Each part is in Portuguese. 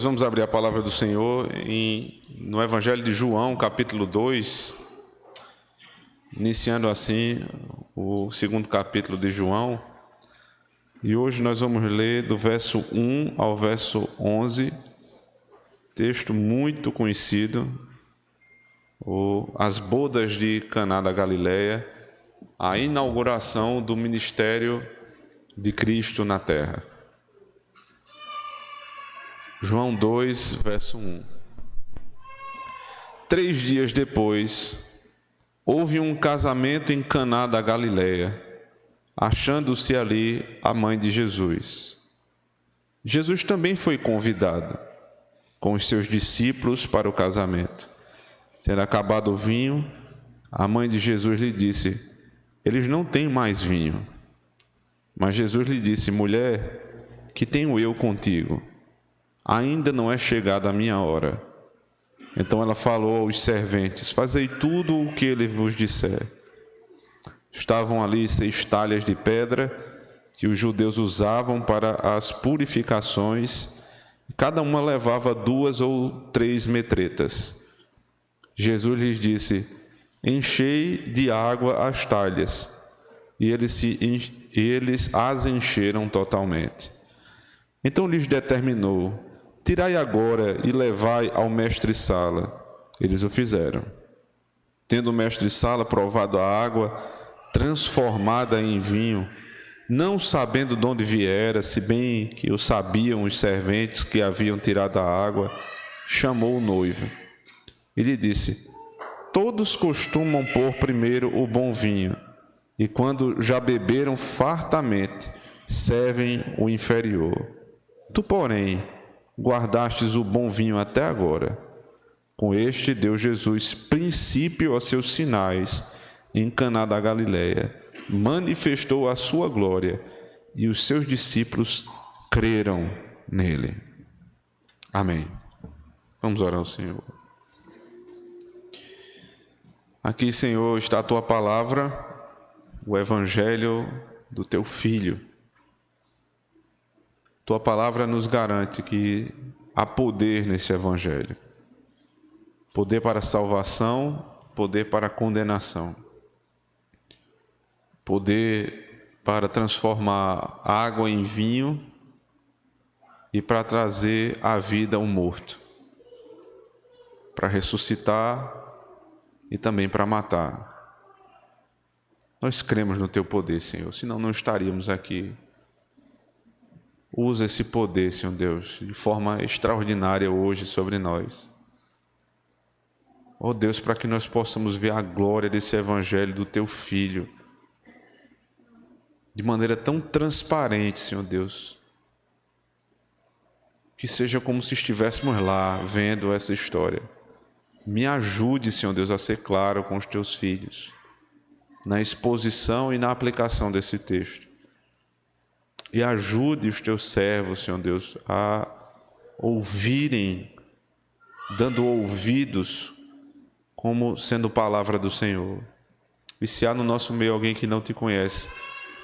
Vamos abrir a palavra do Senhor no Evangelho de João, capítulo 2, iniciando assim o segundo capítulo de João. E hoje nós vamos ler do verso 1 ao verso 11, texto muito conhecido, as bodas de Caná da Galileia, a inauguração do ministério de Cristo na terra. João 2, verso 1. 3 dias depois, houve um casamento em Caná da Galileia, achando-se ali a mãe de Jesus. Jesus também foi convidado, com os seus discípulos, para o casamento. Tendo acabado o vinho, a mãe de Jesus lhe disse: eles não têm mais vinho. Mas Jesus lhe disse: mulher, que tenho eu contigo? Ainda não é chegada a minha hora. Então ela falou aos serventes: fazei tudo o que ele vos disser. Estavam ali 6 talhas de pedra que os judeus usavam para as purificações, e cada uma levava 2 ou 3 metretas. Jesus lhes disse: enchei de água as talhas, e eles as encheram totalmente. Então lhes determinou: tirai agora e levai ao mestre-sala. Eles o fizeram. Tendo o mestre-sala provado a água transformada em vinho, não sabendo de onde viera, se bem que o sabiam os serventes que haviam tirado a água, chamou o noivo e lhe disse: todos costumam pôr primeiro o bom vinho, e quando já beberam fartamente, servem o inferior. Tu, porém, guardastes o bom vinho até agora. Com este deu Jesus princípio a seus sinais em Caná da Galileia, manifestou a sua glória, e os seus discípulos creram nele. Amém. Vamos orar ao Senhor. Aqui, Senhor, está a tua palavra, o evangelho do teu Filho. Tua palavra nos garante que há poder nesse evangelho. Poder para a salvação, poder para a condenação. Poder para transformar água em vinho e para trazer à vida o morto. Para ressuscitar e também para matar. Nós cremos no teu poder, Senhor, senão não estaríamos aqui. Usa esse poder, Senhor Deus, de forma extraordinária hoje sobre nós. Ó Deus, para que nós possamos ver a glória desse evangelho do teu Filho, de maneira tão transparente, Senhor Deus, que seja como se estivéssemos lá vendo essa história. Me ajude, Senhor Deus, a ser claro com os teus filhos, na exposição e na aplicação desse texto. E ajude os teus servos, Senhor Deus, a ouvirem, dando ouvidos, como sendo palavra do Senhor. E se há no nosso meio alguém que não te conhece,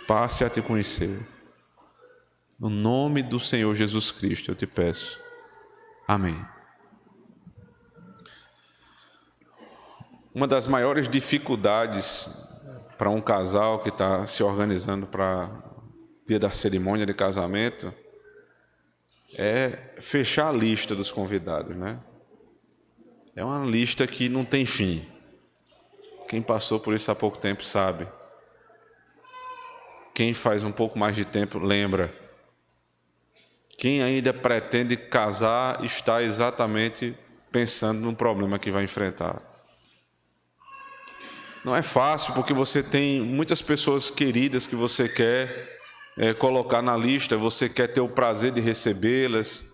passe a te conhecer. No nome do Senhor Jesus Cristo eu te peço. Amém. Uma das maiores dificuldades para um casal que está se organizando para dia da cerimônia de casamento é fechar a lista dos convidados, né? É uma lista que não tem fim. Quem passou por isso há pouco tempo sabe. Quem faz um pouco mais de tempo lembra. Quem ainda pretende casar está exatamente pensando no problema que vai enfrentar. Não é fácil, porque você tem muitas pessoas queridas que você quer colocar na lista, você quer ter o prazer de recebê-las,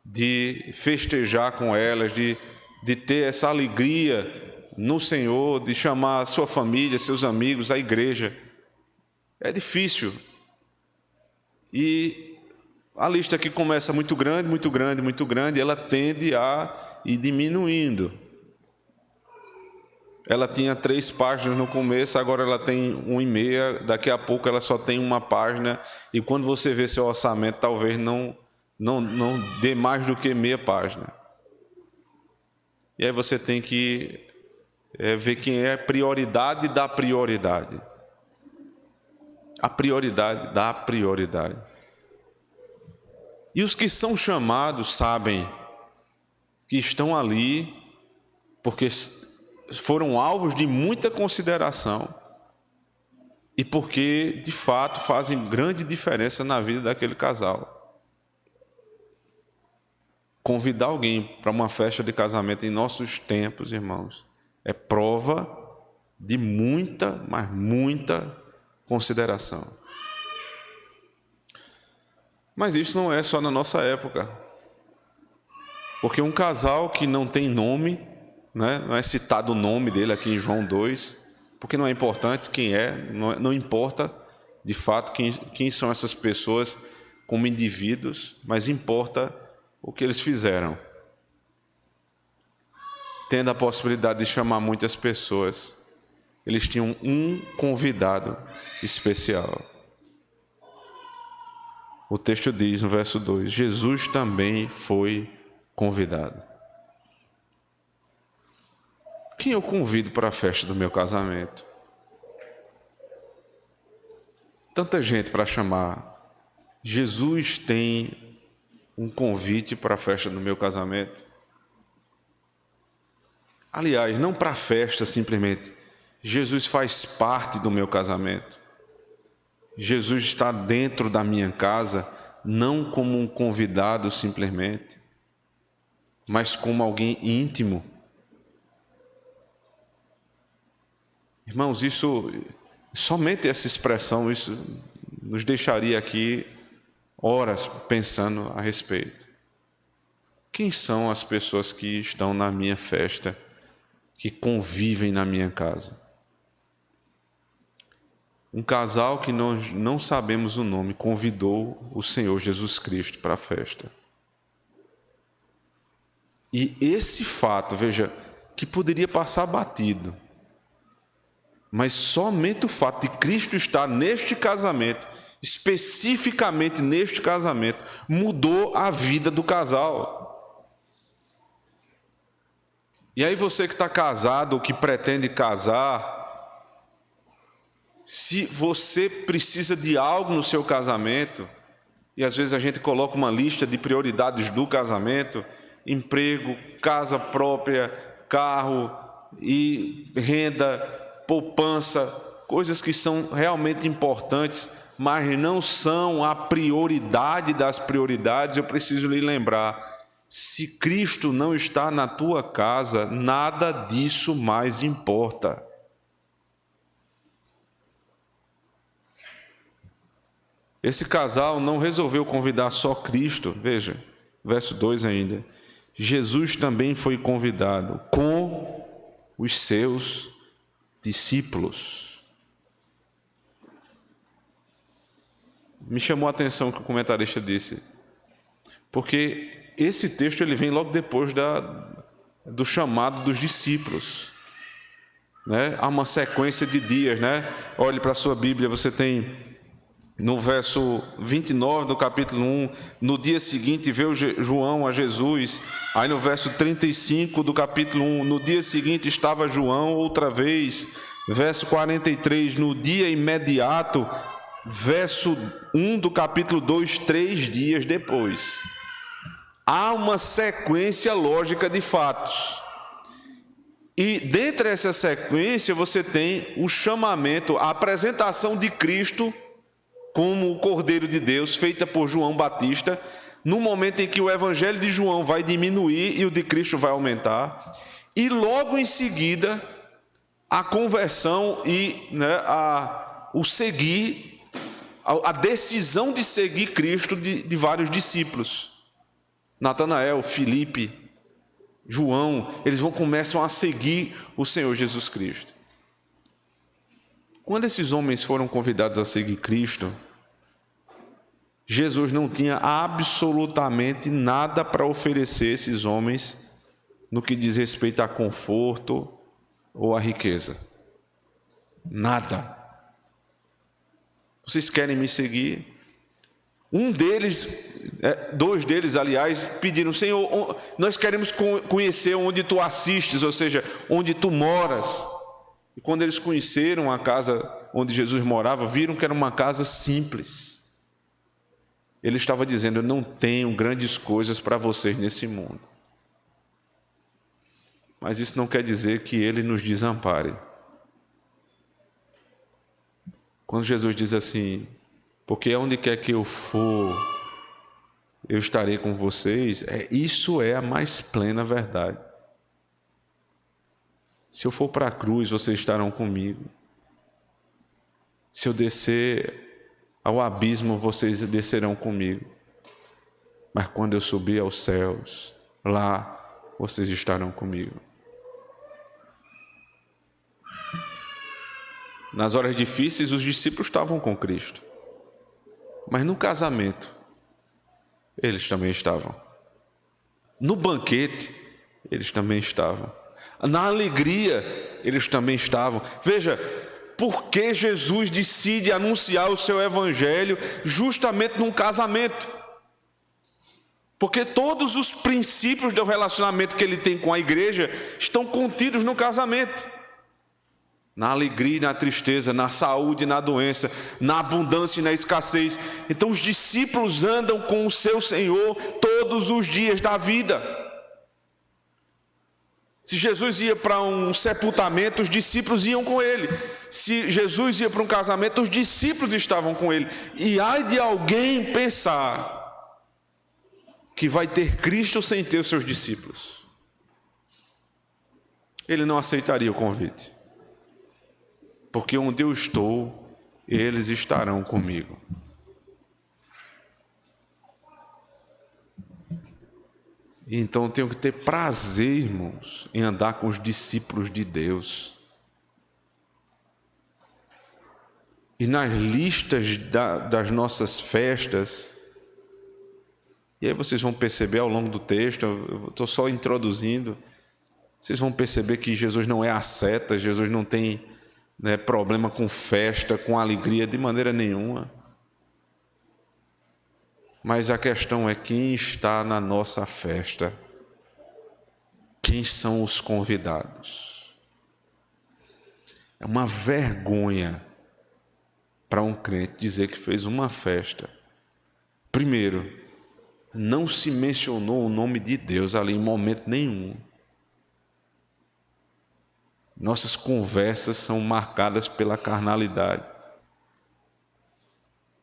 de festejar com elas, de ter essa alegria no Senhor, de chamar a sua família, seus amigos, a igreja. É difícil. E a lista que começa muito grande, muito grande, muito grande, ela tende a ir diminuindo. Ela tinha 3 páginas no começo, agora ela tem 1,5, daqui a pouco ela só tem 1 página, e quando você vê seu orçamento, talvez não não dê mais do que meia página. E aí você tem que ver quem é prioridade da prioridade. A prioridade da prioridade. E os que são chamados sabem que estão ali porque foram alvos de muita consideração e porque, de fato, fazem grande diferença na vida daquele casal. Convidar alguém para uma festa de casamento em nossos tempos, irmãos, é prova de muita, mas muita consideração. Mas isso não é só na nossa época. Porque um casal que não tem nome, né, não é citado o nome dele aqui em João 2, porque não é importante quem é, não importa de fato quem são essas pessoas como indivíduos, mas importa o que eles fizeram. Tendo a possibilidade de chamar muitas pessoas, eles tinham um convidado especial. O texto diz no verso 2, Jesus também foi convidado. Quem eu convido para a festa do meu casamento? Tanta gente para chamar. Jesus tem um convite para a festa do meu casamento. Aliás, não para a festa simplesmente. Jesus faz parte do meu casamento. Jesus está dentro da minha casa, não como um convidado simplesmente, mas como alguém íntimo. Irmãos, somente essa expressão, isso nos deixaria aqui horas pensando a respeito. Quem são as pessoas que estão na minha festa, que convivem na minha casa? Um casal que nós não sabemos o nome convidou o Senhor Jesus Cristo para a festa. E esse fato, veja, que poderia passar batido, mas somente o fato de Cristo estar neste casamento, especificamente neste casamento, mudou a vida do casal. E aí você que está casado ou que pretende casar, se você precisa de algo no seu casamento, e às vezes a gente coloca uma lista de prioridades do casamento, emprego, casa própria, carro e renda, poupança, coisas que são realmente importantes, mas não são a prioridade das prioridades. Eu preciso lhe lembrar, se Cristo não está na tua casa, nada disso mais importa. Esse casal não resolveu convidar só Cristo, veja, verso 2 ainda. Jesus também foi convidado com os seus discípulos. Me chamou a atenção o que o comentarista disse, porque esse texto ele vem logo depois do chamado dos discípulos. Né? Há uma sequência de dias, né? Olhe para a sua Bíblia, você tem no verso 29 do capítulo 1, no dia seguinte veio João a Jesus. Aí no verso 35 do capítulo 1, no dia seguinte estava João outra vez. Verso 43, no dia imediato. Verso 1 do capítulo 2, 3 dias depois. Há uma sequência lógica de fatos. E dentre essa sequência você tem o chamamento, a apresentação de Cristo como o Cordeiro de Deus, feita por João Batista, no momento em que o evangelho de João vai diminuir e o de Cristo vai aumentar, e logo em seguida a conversão e o seguir, a decisão de seguir Cristo de vários discípulos. Natanael, Filipe, João, eles começam a seguir o Senhor Jesus Cristo. Quando esses homens foram convidados a seguir Cristo, Jesus não tinha absolutamente nada para oferecer a esses homens no que diz respeito a conforto ou a riqueza. Nada. Vocês querem me seguir? Dois deles, aliás, pediram: Senhor, nós queremos conhecer onde tu assistes, ou seja, onde tu moras. E quando eles conheceram a casa onde Jesus morava, viram que era uma casa simples. Ele estava dizendo: eu não tenho grandes coisas para vocês nesse mundo. Mas isso não quer dizer que ele nos desampare. Quando Jesus diz assim: porque onde quer que eu for, eu estarei com vocês, isso é a mais plena verdade. Se eu for para a cruz, vocês estarão comigo. Se eu descer ao abismo, vocês descerão comigo. Mas quando eu subir aos céus, lá vocês estarão comigo. Nas horas difíceis, os discípulos estavam com Cristo. Mas no casamento, eles também estavam. No banquete, eles também estavam. Na alegria, eles também estavam. Veja, por que Jesus decide anunciar o seu evangelho justamente num casamento? Porque todos os princípios do relacionamento que ele tem com a igreja estão contidos no casamento. Na alegria e na tristeza, na saúde e na doença, na abundância e na escassez. Então os discípulos andam com o seu Senhor todos os dias da vida. Se Jesus ia para um sepultamento, os discípulos iam com ele. Se Jesus ia para um casamento, os discípulos estavam com ele. E ai de alguém pensar que vai ter Cristo sem ter os seus discípulos. Ele não aceitaria o convite. Porque onde eu estou, eles estarão comigo. Então eu tenho que ter prazer, irmãos, em andar com os discípulos de Deus. E nas listas das nossas festas, e aí vocês vão perceber ao longo do texto, eu estou só introduzindo, vocês vão perceber que Jesus não é asceta, Jesus não tem problema com festa, com alegria, de maneira nenhuma. Mas a questão é quem está na nossa festa. Quem são os convidados? É uma vergonha para um crente dizer que fez uma festa. Primeiro, não se mencionou o nome de Deus ali em momento nenhum. Nossas conversas são marcadas pela carnalidade.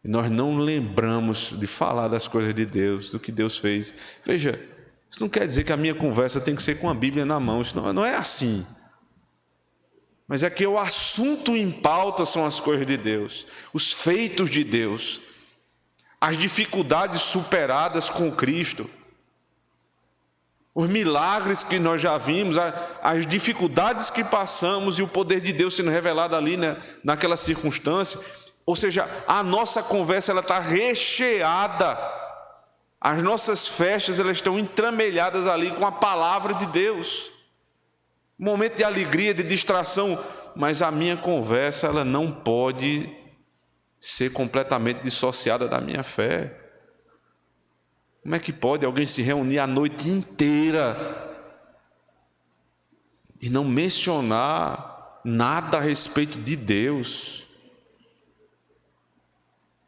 E nós não lembramos de falar das coisas de Deus, do que Deus fez. Veja, isso não quer dizer que a minha conversa tem que ser com a Bíblia na mão. Isso não é assim. Mas é que o assunto em pauta são as coisas de Deus, os feitos de Deus, as dificuldades superadas com Cristo, os milagres que nós já vimos, as dificuldades que passamos e o poder de Deus sendo revelado ali, naquela circunstância. Ou seja, a nossa conversa está recheada, as nossas festas elas estão entramelhadas ali com a palavra de Deus. Um momento de alegria, de distração, mas a minha conversa ela não pode ser completamente dissociada da minha fé. Como é que pode alguém se reunir a noite inteira e não mencionar nada a respeito de Deus?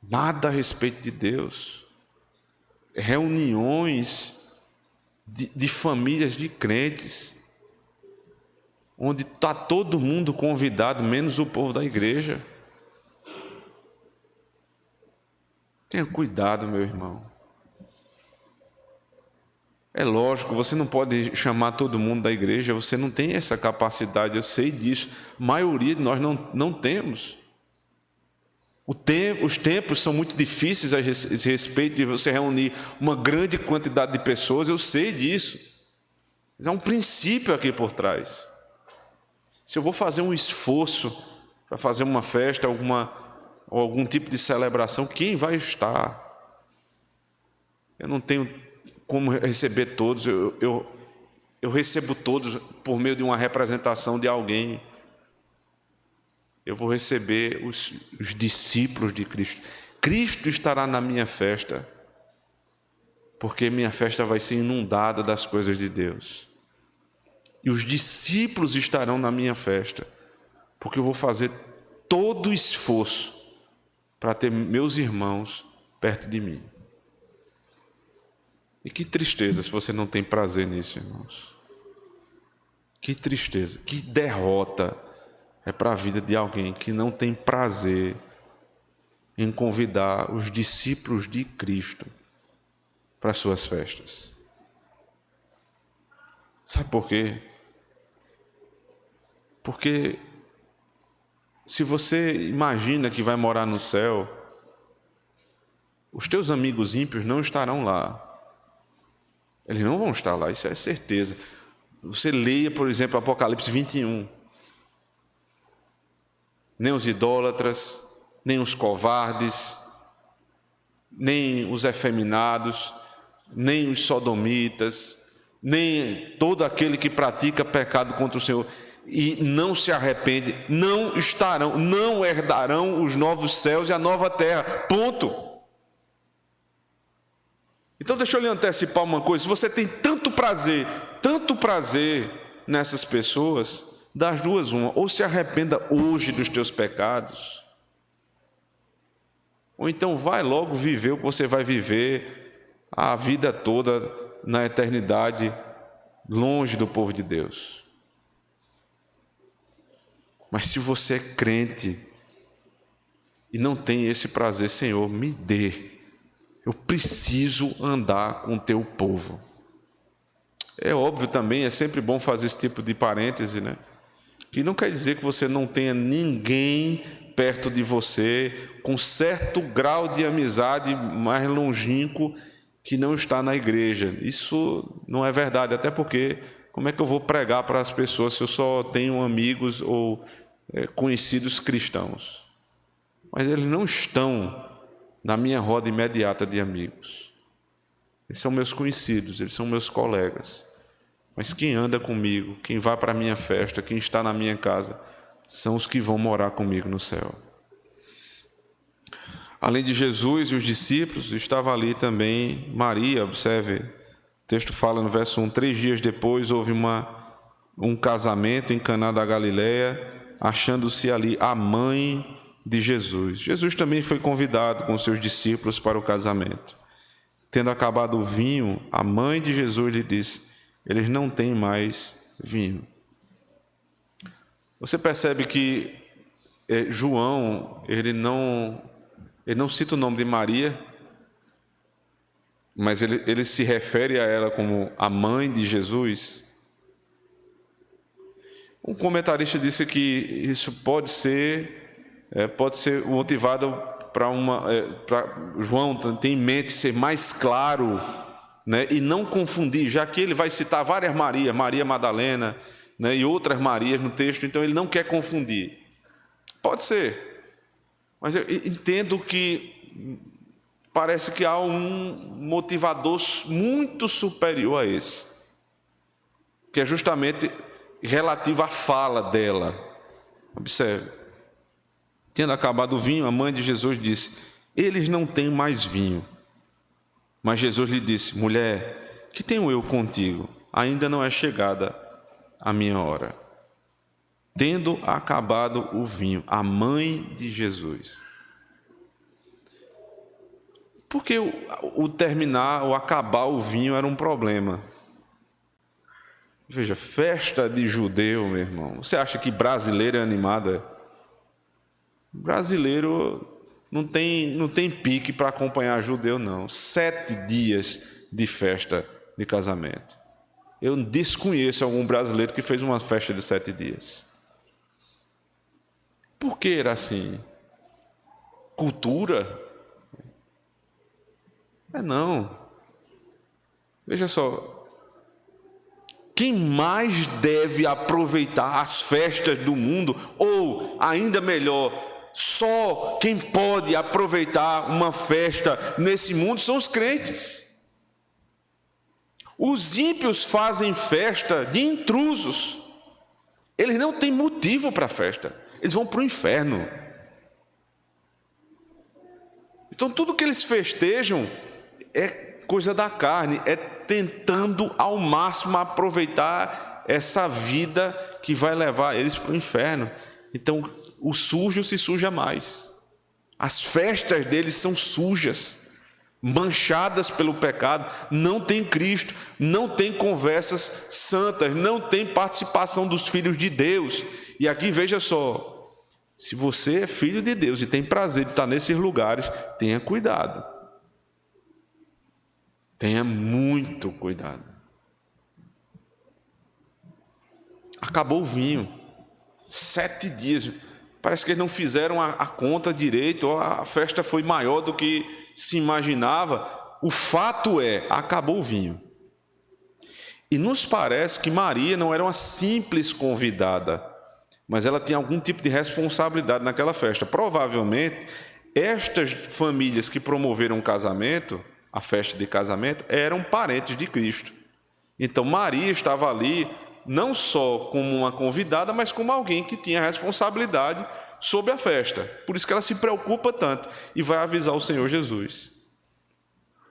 Nada a respeito de Deus. Reuniões de famílias de crentes, onde está todo mundo convidado, menos o povo da igreja. Tenha cuidado, meu irmão. É lógico, você não pode chamar todo mundo da igreja, você não tem essa capacidade, eu sei disso. A maioria de nós não temos. Os tempos são muito difíceis a esse respeito de você reunir uma grande quantidade de pessoas, eu sei disso. Mas há um princípio aqui por trás. Se eu vou fazer um esforço para fazer uma festa, ou algum tipo de celebração, quem vai estar? Eu não tenho como receber todos, eu recebo todos por meio de uma representação de alguém. Eu vou receber os discípulos de Cristo. Cristo estará na minha festa, porque minha festa vai ser inundada das coisas de Deus. E os discípulos estarão na minha festa, porque eu vou fazer todo o esforço para ter meus irmãos perto de mim. E que tristeza se você não tem prazer nisso, irmãos. Que tristeza, que derrota é para a vida de alguém que não tem prazer em convidar os discípulos de Cristo para as suas festas. Sabe por quê? Porque se você imagina que vai morar no céu, os teus amigos ímpios não estarão lá. Eles não vão estar lá, isso é certeza. Você leia, por exemplo, Apocalipse 21. Nem os idólatras, nem os covardes, nem os efeminados, nem os sodomitas, nem todo aquele que pratica pecado contra o Senhor e não se arrepende, não estarão, não herdarão os novos céus e a nova terra. Ponto. Então deixa eu lhe antecipar uma coisa. Se você tem tanto prazer nessas pessoas, das duas uma, ou se arrependa hoje dos teus pecados, ou então vai logo viver o que você vai viver a vida toda na eternidade, longe do povo de Deus. Mas se você é crente e não tem esse prazer, Senhor, me dê. Eu preciso andar com o teu povo. É óbvio também, é sempre bom fazer esse tipo de parêntese, né? Que não quer dizer que você não tenha ninguém perto de você com certo grau de amizade mais longínquo que não está na igreja. Isso não é verdade, até porque como é que eu vou pregar para as pessoas se eu só tenho amigos ou conhecidos cristãos? Mas eles não estão na minha roda imediata de amigos. Eles são meus conhecidos, eles são meus colegas. Mas quem anda comigo, quem vai para a minha festa, quem está na minha casa, são os que vão morar comigo no céu. Além de Jesus e os discípulos, estava ali também Maria. Observe, o texto fala no verso 1, 3 dias depois houve um casamento em Caná da Galileia, achando-se ali a mãe de Jesus. Jesus também foi convidado com seus discípulos para o casamento. Tendo acabado o vinho, a mãe de Jesus lhe disse: eles não têm mais vinho. Você percebe que João, ele não cita o nome de Maria, mas ele se refere a ela como a mãe de Jesus. Um comentarista disse que isso pode ser motivado para João tem em mente ser mais claro, né, e não confundir, já que ele vai citar várias Marias, Maria Madalena, né, e outras Marias no texto, então ele não quer confundir. Pode ser, mas eu entendo que parece que há um motivador muito superior a esse, que é justamente relativo à fala dela. Observe. Tendo acabado o vinho, a mãe de Jesus disse: eles não têm mais vinho. Mas Jesus lhe disse: mulher, que tenho eu contigo? Ainda não é chegada a minha hora. Tendo acabado o vinho, a mãe de Jesus. Porque o terminar, o acabar o vinho era um problema. Veja, festa de judeu, meu irmão. Você acha que brasileiro é animado? Brasileiro não tem pique para acompanhar judeu, não. 7 dias de festa de casamento. Eu desconheço algum brasileiro que fez uma festa de 7 dias. Por que era assim? Cultura? Não. Veja só. Quem mais deve aproveitar as festas do mundo, ou ainda melhor, só quem pode aproveitar uma festa nesse mundo são os crentes. Os ímpios fazem festa de intrusos. Eles não têm motivo para a festa. Eles vão para o inferno. Então tudo que eles festejam é coisa da carne, é tentando ao máximo aproveitar essa vida que vai levar eles para o inferno. Então o sujo se suja mais. As festas deles são sujas, manchadas pelo pecado, não tem Cristo, não tem conversas santas, não tem participação dos filhos de Deus. E aqui veja só, se você é filho de Deus e tem prazer de estar nesses lugares, tenha cuidado. Tenha muito cuidado. Acabou o vinho, 7 dias, parece que eles não fizeram a conta direito, ou a festa foi maior do que se imaginava. O fato é, acabou o vinho. E nos parece que Maria não era uma simples convidada, mas ela tinha algum tipo de responsabilidade naquela festa. Provavelmente, estas famílias que promoveram o casamento, a festa de casamento, eram parentes de Cristo. Então Maria estava ali não só como uma convidada, mas como alguém que tinha responsabilidade sobre a festa. Por isso que ela se preocupa tanto e vai avisar o Senhor Jesus.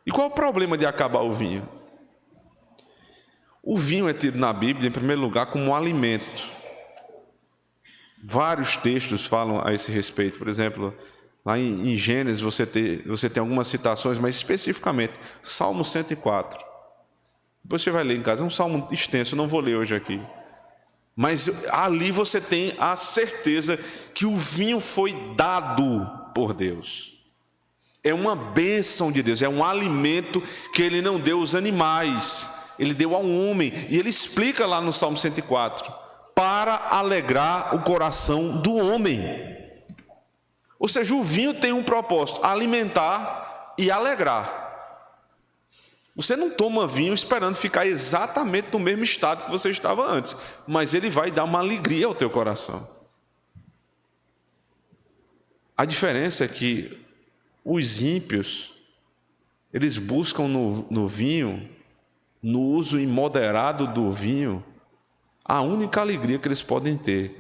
E qual é o problema de acabar o vinho? O vinho é tido na Bíblia, em primeiro lugar, como um alimento. Vários textos falam a esse respeito. Por exemplo, lá em Gênesis você tem algumas citações, mas especificamente, Salmo 104. Depois você vai ler em casa, é um salmo extenso, eu não vou ler hoje aqui. Mas ali você tem a certeza que o vinho foi dado por Deus. É uma bênção de Deus, é um alimento que Ele não deu aos animais, Ele deu ao homem. E Ele explica lá no Salmo 104, para alegrar o coração do homem. Ou seja, o vinho tem um propósito, alimentar e alegrar. Você não toma vinho esperando ficar exatamente no mesmo estado que você estava antes, mas ele vai dar uma alegria ao teu coração. A diferença é que os ímpios, eles buscam no vinho, no uso imoderado do vinho, a única alegria que eles podem ter.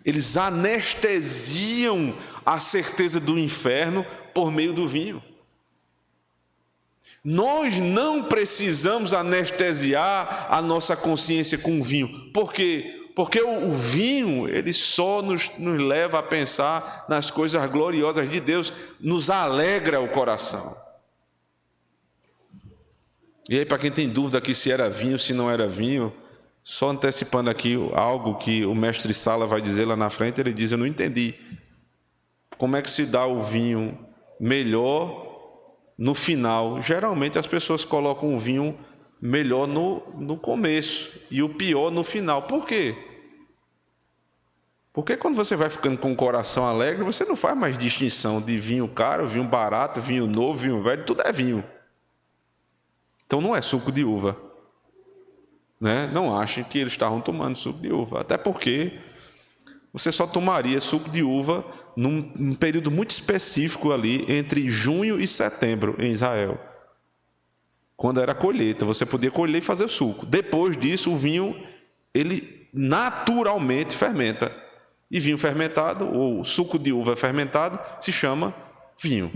Eles anestesiam a certeza do inferno por meio do vinho. Nós não precisamos anestesiar a nossa consciência com o vinho. Por quê? Porque o vinho, ele só nos leva a pensar nas coisas gloriosas de Deus, nos alegra o coração. E aí, para quem tem dúvida aqui se era vinho, se não era vinho, só antecipando aqui algo que o mestre Sala vai dizer lá na frente, ele diz, eu não entendi. Como é que se dá o vinho melhor no final? Geralmente as pessoas colocam o vinho melhor no começo e o pior no final. Por quê? Porque quando você vai ficando com o coração alegre, você não faz mais distinção de vinho caro, vinho barato, vinho novo, vinho velho, tudo é vinho. Então não é suco de uva, né? Não achem que eles estavam tomando suco de uva, até porque você só tomaria suco de uva num período muito específico ali, entre junho e setembro, em Israel. Quando era colheita, você podia colher e fazer suco. Depois disso, o vinho, ele naturalmente fermenta. E vinho fermentado, ou suco de uva fermentado, se chama vinho.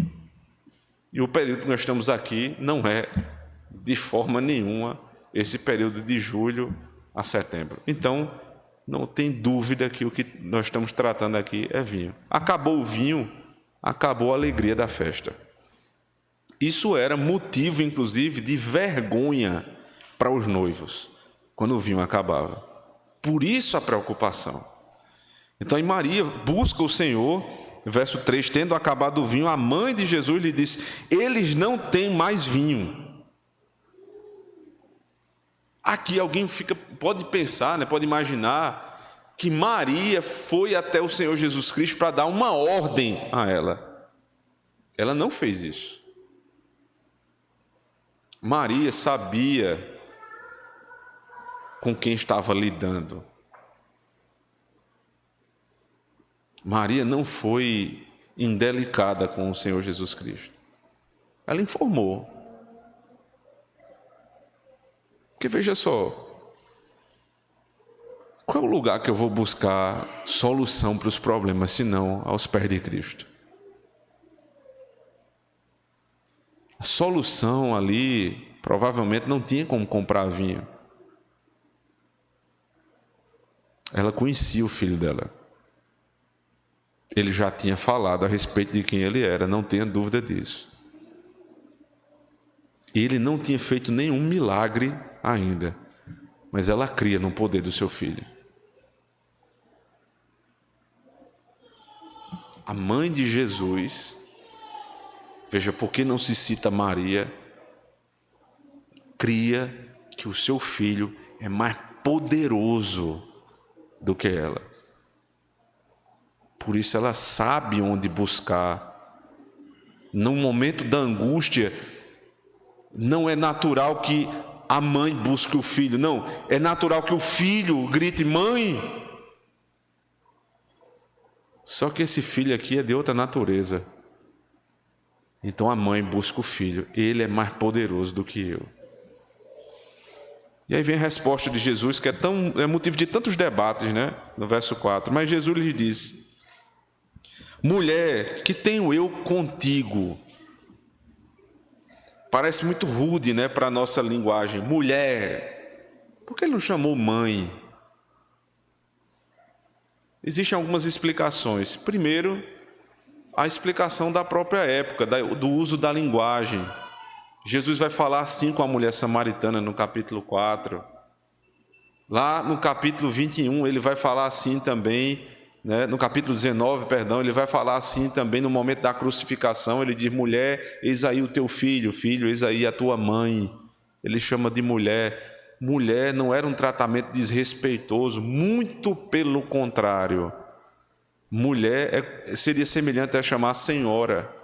E o período que nós estamos aqui não é, de forma nenhuma, esse período de julho a setembro. Então, não tem dúvida que o que nós estamos tratando aqui é vinho. Acabou o vinho, acabou a alegria da festa. Isso era motivo, inclusive, de vergonha para os noivos, quando o vinho acabava. Por isso a preocupação. Então, em Maria busca o Senhor, verso 3, tendo acabado o vinho, a mãe de Jesus lhe disse, eles não têm mais vinho. Aqui alguém pode pensar, né, pode imaginar que Maria foi até o Senhor Jesus Cristo para dar uma ordem a ela. Ela não fez isso. Maria sabia com quem estava lidando. Maria não foi indelicada com o Senhor Jesus Cristo. Ela informou. Porque veja só, qual é o lugar que eu vou buscar solução para os problemas, se não aos pés de Cristo? A solução ali provavelmente não tinha como comprar vinho. Ela conhecia o filho dela. Ele já tinha falado a respeito de quem ele era, não tenha dúvida disso. Ele não tinha feito nenhum milagre ainda, mas ela cria no poder do seu filho. A mãe de Jesus, veja, por que não se cita Maria, cria que o seu filho é mais poderoso do que ela. Por isso ela sabe onde buscar. No momento da angústia, não é natural que a mãe busque o filho, não. É natural que o filho grite, mãe. Só que esse filho aqui é de outra natureza. Então a mãe busca o filho. Ele é mais poderoso do que eu. E aí vem a resposta de Jesus, que é motivo de tantos debates, né? No verso 4. Mas Jesus lhe diz: mulher, que tenho eu contigo? Parece muito rude, né, para a nossa linguagem. Mulher. Por que ele não chamou mãe? Existem algumas explicações. Primeiro, a explicação da própria época, do uso da linguagem. Jesus vai falar assim com a mulher samaritana no capítulo 4. Lá no capítulo 21, ele vai falar assim também, né? No capítulo 19, ele vai falar assim também no momento da crucificação. Ele diz, mulher, eis aí o teu filho, filho, eis aí a tua mãe. Ele chama de mulher. Mulher não era um tratamento desrespeitoso, muito pelo contrário. Mulher seria semelhante a chamar senhora.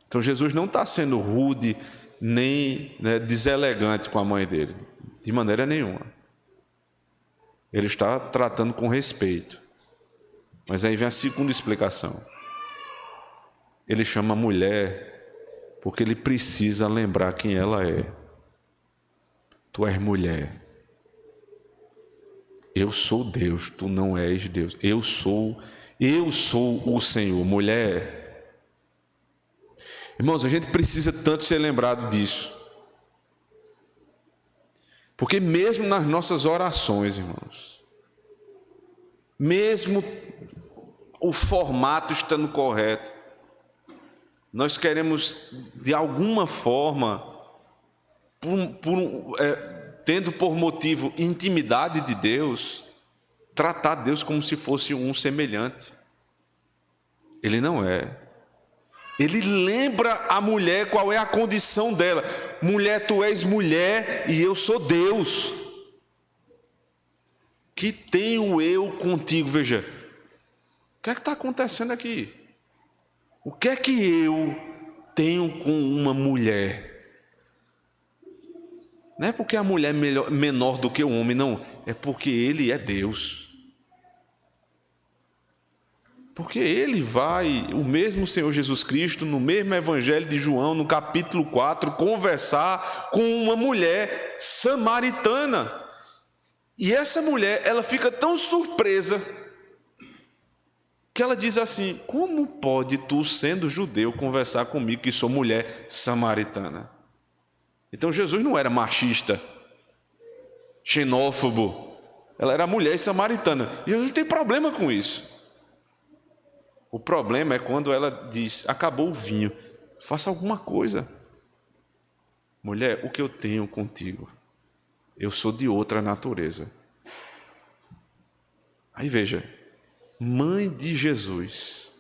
Então Jesus não está sendo rude nem, né, deselegante com a mãe dele, de maneira nenhuma. Ele está tratando com respeito. Mas aí vem a segunda explicação. Ele chama a mulher porque ele precisa lembrar quem ela é. Tu és mulher. Eu sou Deus, tu não és Deus. Eu sou o Senhor. Mulher. Irmãos, a gente precisa tanto ser lembrado disso. Porque mesmo nas nossas orações, irmãos, mesmo o formato estando correto, nós queremos, de alguma forma, tendo por motivo intimidade de Deus, tratar Deus como se fosse um semelhante. Ele não é. Ele lembra a mulher qual é a condição dela. Mulher, tu és mulher e eu sou Deus. Que tenho eu contigo? Veja, o que é que está acontecendo aqui? O que é que eu tenho com uma mulher? Não é porque a mulher é menor do que o homem, não. É porque ele é Deus. Porque ele vai, o mesmo Senhor Jesus Cristo, no mesmo Evangelho de João, no capítulo 4, conversar com uma mulher samaritana. E essa mulher, ela fica tão surpresa, que ela diz assim, como pode tu, sendo judeu, conversar comigo que sou mulher samaritana? Então Jesus não era machista, xenófobo. Ela era mulher samaritana. E Jesus não tem problema com isso. O problema é quando ela diz, acabou o vinho, faça alguma coisa. Mulher, o que eu tenho contigo? Eu sou de outra natureza. Aí veja, mãe de Jesus,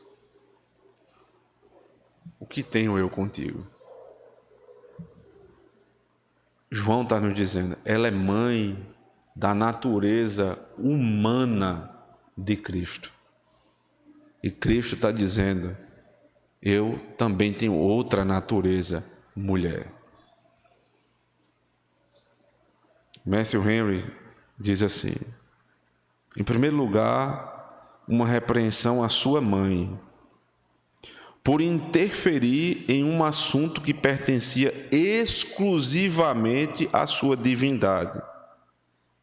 o que tenho eu contigo? João está nos dizendo, ela é mãe da natureza humana de Cristo. E Cristo está dizendo, eu também tenho outra natureza, mulher. Matthew Henry diz assim, em primeiro lugar, uma repreensão à sua mãe, por interferir em um assunto que pertencia exclusivamente à sua divindade,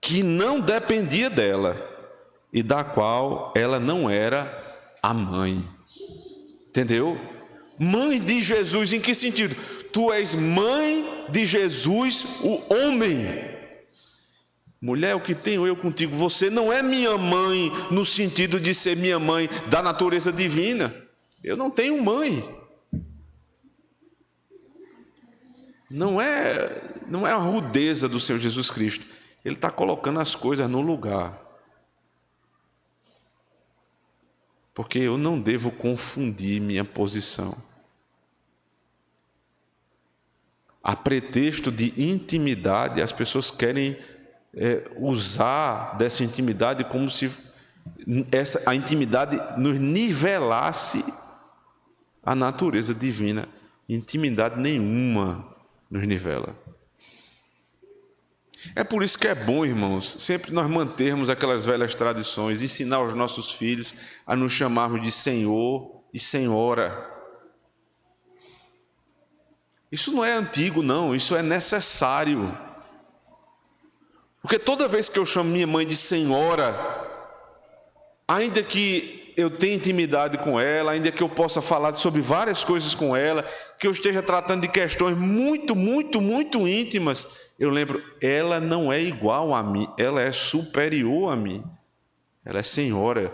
que não dependia dela e da qual ela não era a mãe. Entendeu? Mãe de Jesus, em que sentido? tu és mãe de Jesus, o homem. Mulher, o que tenho eu contigo? Você não é minha mãe no sentido de ser minha mãe da natureza divina. Eu não tenho mãe. Não é a rudeza do Senhor Jesus Cristo. Ele está colocando as coisas no lugar. Porque eu não devo confundir minha posição. A pretexto de intimidade, as pessoas querem usar dessa intimidade como se a intimidade nos nivelasse a natureza divina. Intimidade nenhuma nos nivela. É por isso que é bom, irmãos, sempre nós mantermos aquelas velhas tradições, ensinar aos nossos filhos a nos chamarmos de Senhor e Senhora. Isso não é antigo, não, isso é necessário. Porque toda vez que eu chamo minha mãe de senhora, ainda que eu tenha intimidade com ela, ainda que eu possa falar sobre várias coisas com ela, que eu esteja tratando de questões muito, muito, muito íntimas, eu lembro, ela não é igual a mim, ela é superior a mim. Ela é senhora.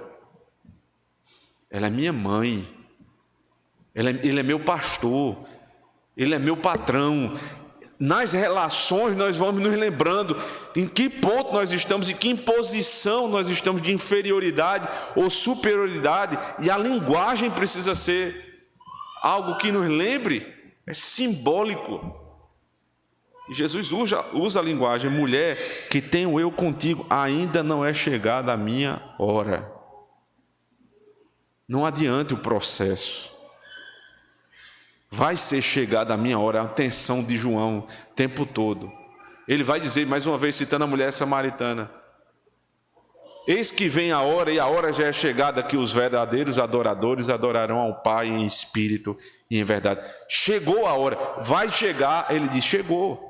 Ela é minha mãe. Ele é meu pastor. Ele é meu patrão. Nas relações nós vamos nos lembrando em que ponto nós estamos, em que posição nós estamos de inferioridade ou superioridade, e a linguagem precisa ser algo que nos lembre, é simbólico. E Jesus usa a linguagem: mulher, que tenho eu contigo, ainda não é chegada a minha hora. Não adiante o processo. Vai ser chegada a minha hora, a atenção de João o tempo todo. Ele vai dizer, mais uma vez, citando a mulher samaritana: eis que vem a hora, e a hora já é chegada, que os verdadeiros adoradores adorarão ao Pai em espírito e em verdade. Chegou a hora, vai chegar. Ele diz, chegou.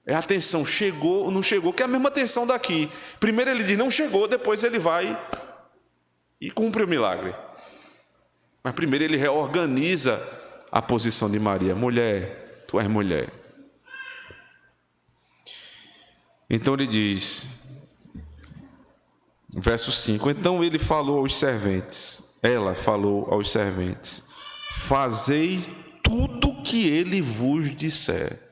É a atenção, chegou ou não chegou, que é a mesma atenção daqui. Primeiro ele diz, não chegou, depois ele vai e cumpre o milagre. Mas primeiro ele reorganiza a posição de Maria. Mulher, tu és mulher. Então ele diz, verso 5, então ele falou aos serventes, ela falou aos serventes, fazei tudo o que ele vos disser.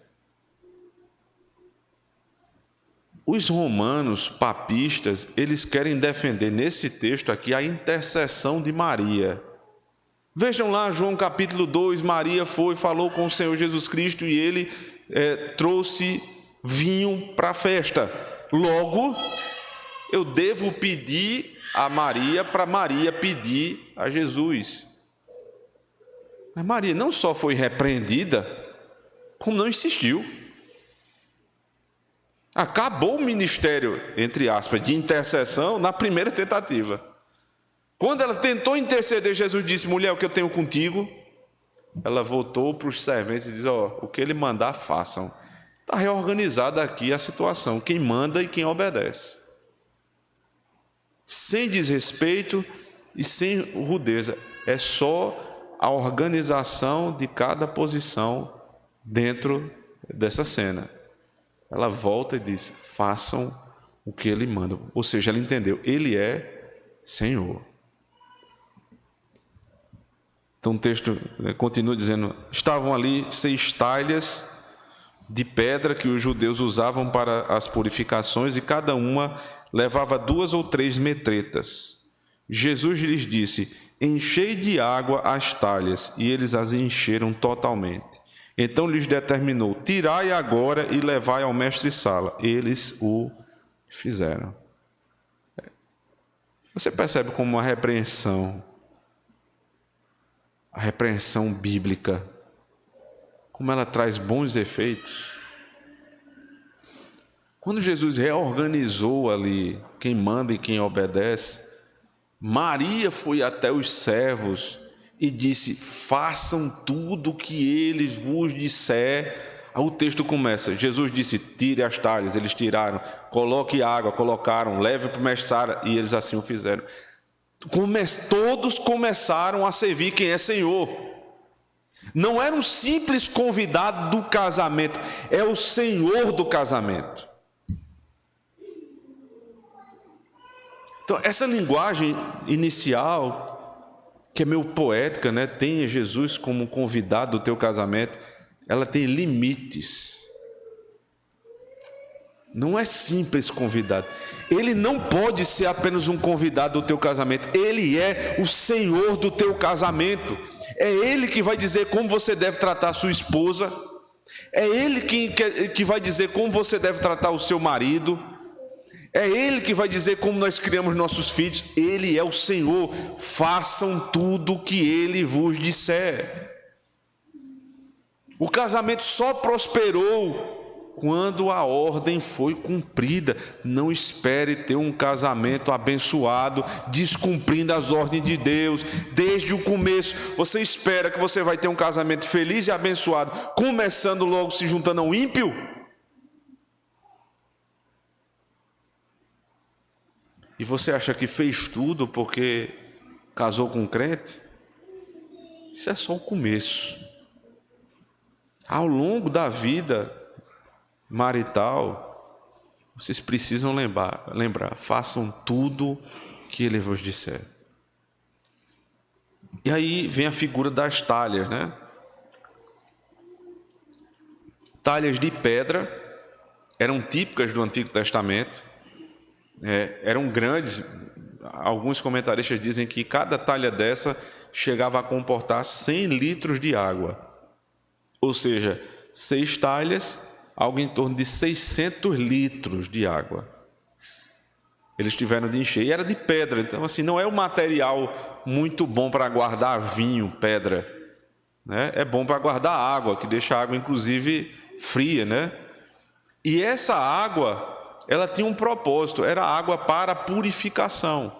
Os romanos papistas, eles querem defender nesse texto aqui a intercessão de Maria. Vejam lá, João capítulo 2, Maria falou com o Senhor Jesus Cristo e ele trouxe vinho para a festa. Logo, eu devo pedir a Maria para Maria pedir a Jesus. Mas Maria não só foi repreendida, como não insistiu. Acabou o ministério, entre aspas, de intercessão na primeira tentativa. Quando ela tentou interceder, Jesus disse, mulher, o que eu tenho contigo? Ela voltou para os serventes e disse, o que ele mandar, façam. Está reorganizada aqui a situação, quem manda e quem obedece. Sem desrespeito e sem rudeza. É só a organização de cada posição dentro dessa cena. Ela volta e diz, façam o que ele manda. Ou seja, ela entendeu, ele é Senhor. Então o texto continua dizendo, estavam ali 6 talhas de pedra que os judeus usavam para as purificações, e cada uma levava 2 ou 3 metretas. Jesus lhes disse, enchei de água as talhas, e eles as encheram totalmente. Então lhes determinou, tirai agora e levai ao mestre-sala. Eles o fizeram. Você percebe como a repreensão bíblica, como ela traz bons efeitos? Quando Jesus reorganizou ali quem manda e quem obedece, Maria foi até os servos e disse, façam tudo o que eles vos disser. Aí o texto começa, Jesus disse, tire as talhas, eles tiraram, coloque água, colocaram, leve para o mestre-sala, e eles assim o fizeram. Todos começaram a servir quem é Senhor. Não era um simples convidado do casamento, é o Senhor do casamento. Então, essa linguagem inicial, que é meio poética, né? Tenha Jesus como convidado do teu casamento, ela tem limites. Não é simples convidado. Ele não pode ser apenas um convidado do teu casamento. Ele é o Senhor do teu casamento. É Ele que vai dizer como você deve tratar a sua esposa. É Ele que vai dizer como você deve tratar o seu marido. É Ele que vai dizer como nós criamos nossos filhos. Ele é o Senhor. Façam tudo o que Ele vos disser. O casamento só prosperou quando a ordem foi cumprida. Não espere ter um casamento abençoado, descumprindo as ordens de Deus. Desde o começo, você espera que você vai ter um casamento feliz e abençoado, começando logo se juntando ao ímpio? E você acha que fez tudo porque casou com um crente? Isso é só o começo. Ao longo da vida marital, vocês precisam lembrar, façam tudo que Ele vos disser. E aí vem a figura das talhas, né? Talhas de pedra eram típicas do Antigo Testamento, eram grandes. Alguns comentaristas dizem que cada talha dessa chegava a comportar 100 litros de água, ou seja, 6 talhas, algo em torno de 600 litros de água. Eles tiveram de encher, e era de pedra, então assim, não é um material muito bom para guardar vinho, pedra, né? É bom para guardar água, que deixa a água inclusive fria, né? E essa água, ela tinha um propósito, era água para purificação,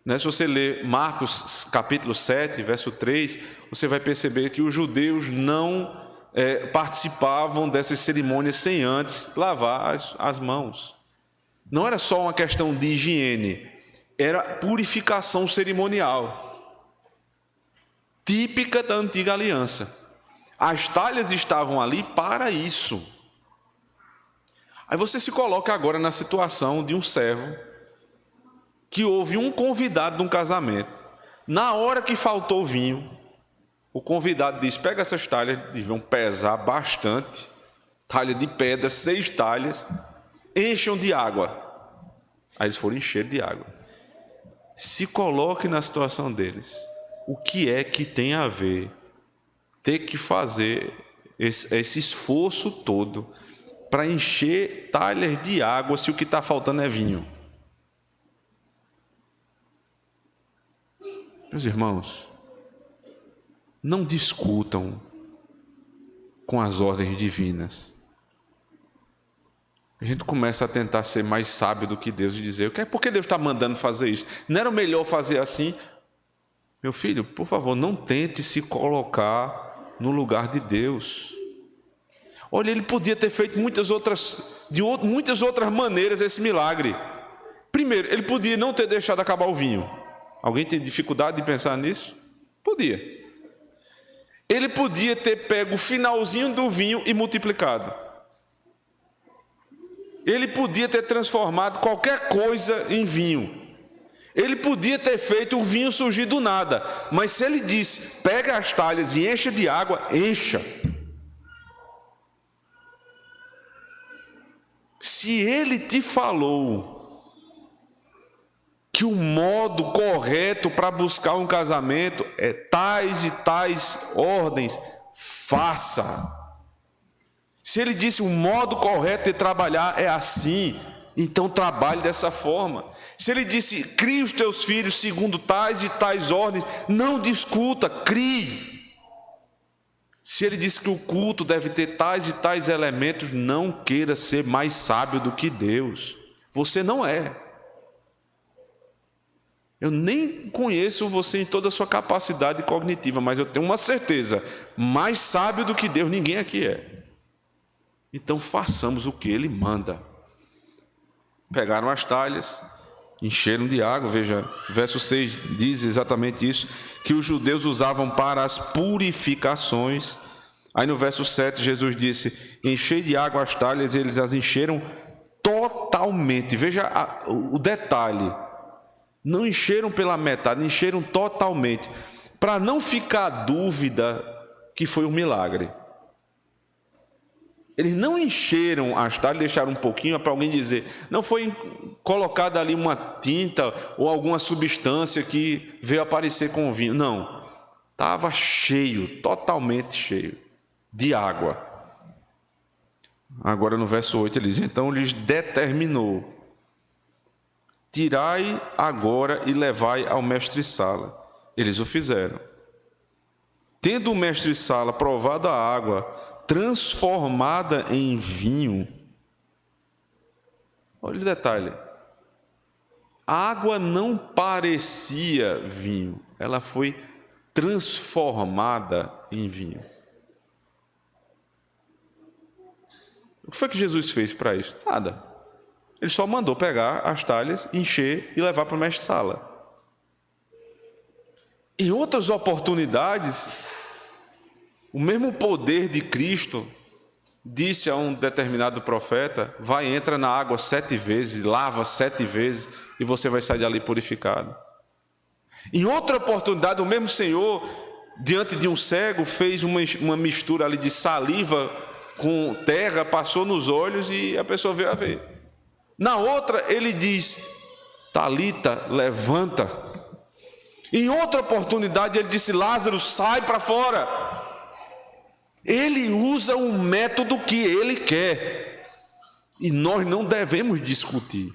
né? Se você ler Marcos capítulo 7, verso 3, você vai perceber que os judeus não participavam dessas cerimônias sem antes lavar as mãos. Não era só uma questão de higiene, era purificação cerimonial, típica da antiga aliança. As talhas estavam ali para isso. Aí você se coloca agora na situação de um servo que houve um convidado de um casamento. Na hora que faltou vinho, o convidado diz: pega essas talhas, deviam pesar bastante, talha de pedra, 6 talhas, encham de água. Aí eles foram encher de água. Se coloque na situação deles. O que é que tem a ver ter que fazer esse esforço todo para encher talhas de água se o que está faltando é vinho? Meus irmãos, não discutam com as ordens divinas. A gente começa a tentar ser mais sábio do que Deus e dizer: por que Deus está mandando fazer isso? Não era melhor fazer assim? Meu filho, por favor, não tente se colocar no lugar de Deus. Olha, Ele podia ter feito muitas outras maneiras esse milagre. Primeiro, Ele podia não ter deixado acabar o vinho. Alguém tem dificuldade de pensar nisso? Podia. Ele podia ter pego o finalzinho do vinho e multiplicado. Ele podia ter transformado qualquer coisa em vinho. Ele podia ter feito o vinho surgir do nada. Mas se Ele disse: pega as talhas e encha de água, encha. Se Ele te falou que o modo correto para buscar um casamento é tais e tais ordens, faça. Se Ele disse o modo correto de trabalhar é assim, então trabalhe dessa forma. Se Ele disse: crie os teus filhos segundo tais e tais ordens, não discuta, crie. Se Ele disse que o culto deve ter tais e tais elementos, não queira ser mais sábio do que Deus. Você não é. Eu nem conheço você em toda a sua capacidade cognitiva, mas eu tenho uma certeza: mais sábio do que Deus ninguém aqui é. Então façamos o que Ele manda. Pegaram as talhas, encheram de água. Veja, verso 6 diz exatamente isso, que os judeus usavam para as purificações. Aí no verso 7 Jesus disse: enchei de água as talhas, e eles as encheram totalmente. Veja o detalhe, não encheram pela metade, encheram totalmente, para não ficar dúvida que foi um milagre. Eles não encheram as talhas, deixaram um pouquinho para alguém dizer, não foi colocada ali uma tinta ou alguma substância que veio aparecer com o vinho. Não, estava cheio, totalmente cheio de água. Agora no verso 8 ele diz: então lhes determinou: tirai agora e levai ao mestre-sala. Eles o fizeram. Tendo o mestre-sala provado a água transformada em vinho, olha o detalhe, a água não parecia vinho, ela foi transformada em vinho. O que foi que Jesus fez para isso? Nada. Ele só mandou pegar as talhas, encher e levar para o mestre-sala. Em outras oportunidades, o mesmo poder de Cristo disse a um determinado profeta: vai, entra na água 7 vezes, lava 7 vezes e você vai sair dali purificado. Em outra oportunidade, o mesmo Senhor, diante de um cego, fez uma mistura ali de saliva com terra, passou nos olhos e a pessoa veio a ver. Na outra, ele diz: Talita, levanta. Em outra oportunidade, ele disse: Lázaro, sai para fora. Ele usa o método que ele quer, e nós não devemos discutir.